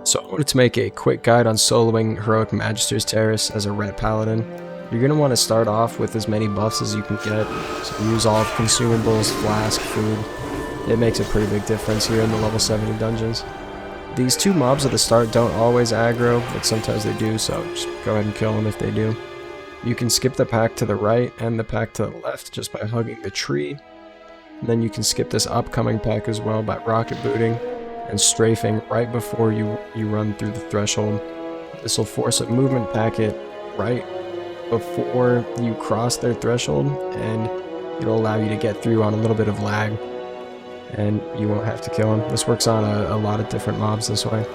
So I wanted to make a quick guide on soloing Heroic Magister's Terrace as a red paladin. You're going to want to start off with as many buffs as you can get, so use all consumables, flask, food. It makes a pretty big difference here in the level 70 dungeons. These two mobs at the start don't always aggro, but sometimes they do, so just go ahead and kill them if they do. You can skip the pack to the right and the pack to the left just by hugging the tree. And then you can skip this upcoming pack as well by rocket booting and strafing right before you run through the threshold. This will force a movement packet right before you cross their threshold, and it'll allow you to get through on a little bit of lag, and you won't have to kill them. This works on a lot of different mobs this way.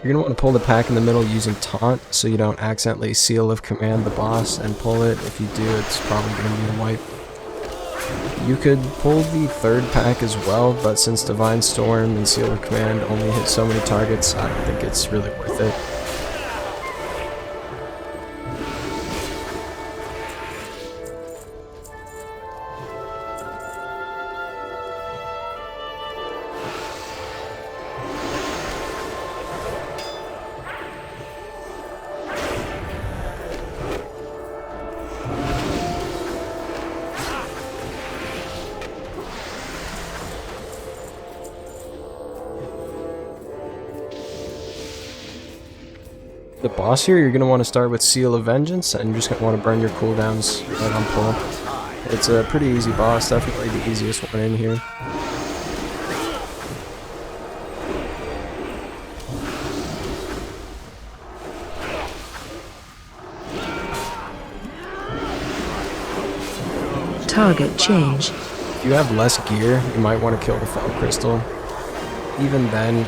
You're going to want to pull the pack in the middle using taunt, so you don't accidentally seal of command the boss and pull it. If you do, it's probably going to be a wipe. You could pull the third pack as well, but since Divine Storm and Seal of Command only hit so many targets, I don't think it's really worth it. The boss here, you're going to want to start with Seal of Vengeance, and you're just going to want to burn your cooldowns right on pull. It's a pretty easy boss, definitely the easiest one in here. Target change. If you have less gear, you might want to kill the Fall Crystal. Even then,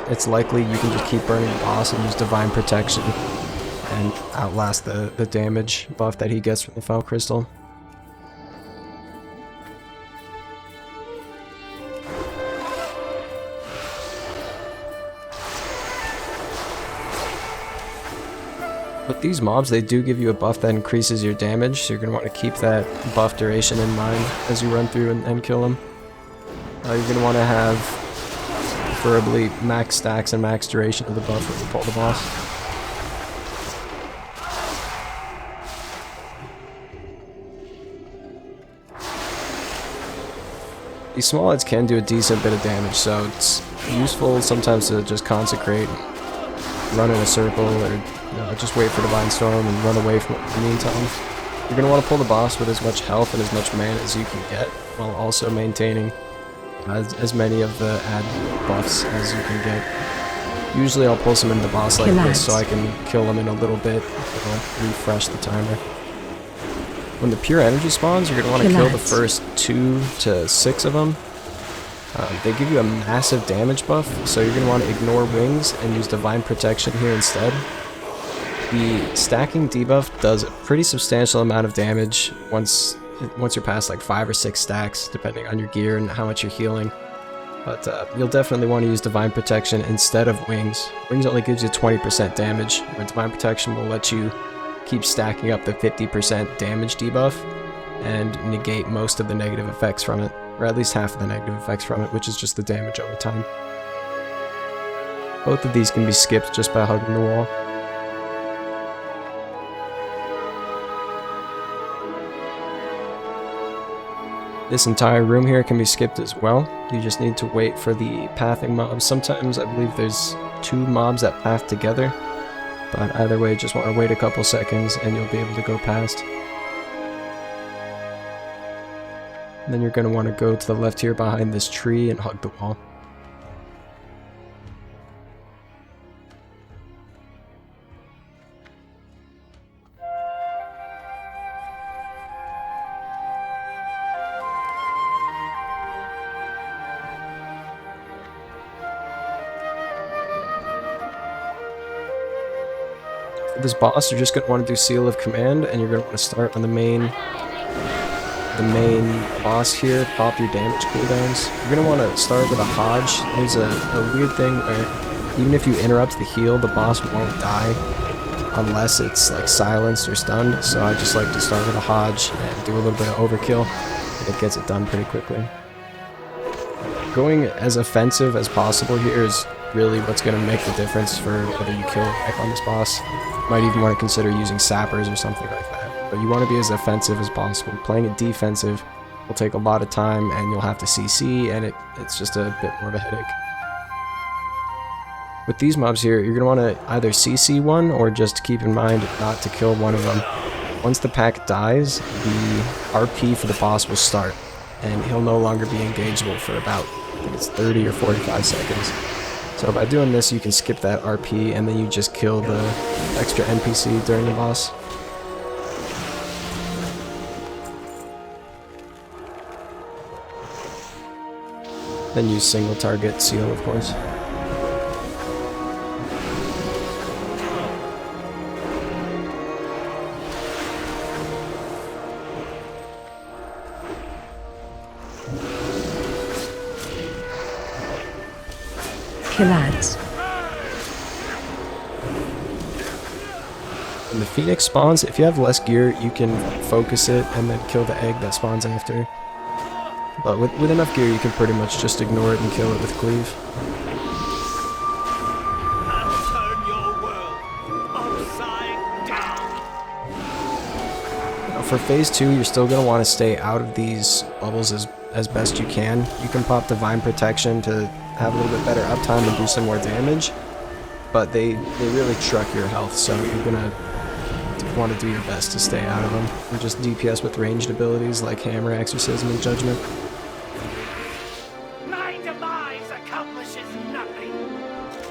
it's likely you can just keep burning the boss and use Divine Protection and outlast the damage buff that he gets from the Fall Crystal. With these mobs, they do give you a buff that increases your damage, so you're going to want to keep that buff duration in mind as you run through and kill them. You're going to want to have preferably max stacks and max duration of the buff when you pull the boss. These small heads can do a decent bit of damage, so it's useful sometimes to just consecrate, run in a circle, or just wait for Divine Storm and run away from it in the meantime. You're going to want to pull the boss with as much health and as much mana as you can get, while also maintaining as many of the add buffs as you can get. Usually I'll pull some into the boss like this so I can kill them in a little bit. It'll refresh the timer. When the pure energy spawns, you're going to want to kill the first 2 to 6 of them. They give you a massive damage buff, so you're going to want to ignore wings and use Divine Protection here instead. The stacking debuff does a pretty substantial amount of damage once you're past like 5 or 6 stacks, depending on your gear and how much you're healing. But you'll definitely want to use Divine Protection instead of Wings. Wings only gives you 20% damage, where Divine Protection will let you keep stacking up the 50% damage debuff and negate most of the negative effects from it, or at least half of the negative effects from it, which is just the damage over time. Both of these can be skipped just by hugging the wall. This entire room here can be skipped as well. You just need to wait for the pathing mobs. Sometimes I believe there's 2 mobs that path together, but either way, just want to wait a couple seconds and you'll be able to go past. And then you're going to want to go to the left here behind this tree and hug the wall. For this boss, you're just going to want to do Seal of Command, and you're going to want to start on the main boss here, pop your damage cooldowns. You're going to want to start with a Hodge. There's a weird thing where even if you interrupt the heal, the boss won't die unless it's like silenced or stunned, so I just like to start with a Hodge and do a little bit of overkill, and it gets it done pretty quickly. going as offensive as possible here is really what's going to make the difference for whether you kill or wreck on this boss. Might even want to consider using sappers or something like that. But you want to be as offensive as possible. Playing it defensive will take a lot of time, and you'll have to CC, and it's just a bit more of a headache. With these mobs here, you're going to want to either CC one or just keep in mind not to kill one of them. Once the pack dies, the RP for the boss will start, and he'll no longer be engageable for about, I think it's 30 or 45 seconds. So by doing this, you can skip that RP, and then you just kill the extra NPC during the boss. Then use single target seal, of course. Kill ads. When the Phoenix spawns, if you have less gear, you can focus it and then kill the egg that spawns after. But with enough gear, you can pretty much just ignore it and kill it with cleave. Turn your world upside down. Now for phase 2, you're still going to want to stay out of these bubbles as best you can. You can pop Divine Protection to have a little bit better uptime and do some more damage, but they really truck your health, so you're going to want to do your best to stay out of them. And just DPS with ranged abilities like Hammer, Exorcism, and Judgment. My demise accomplishes nothing.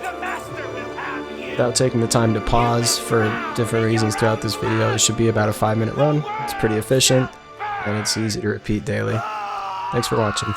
The Master will have you. Without taking the time to pause for different reasons throughout this video, it should be about a 5-minute run. It's pretty efficient, and it's easy to repeat daily. Thanks for watching.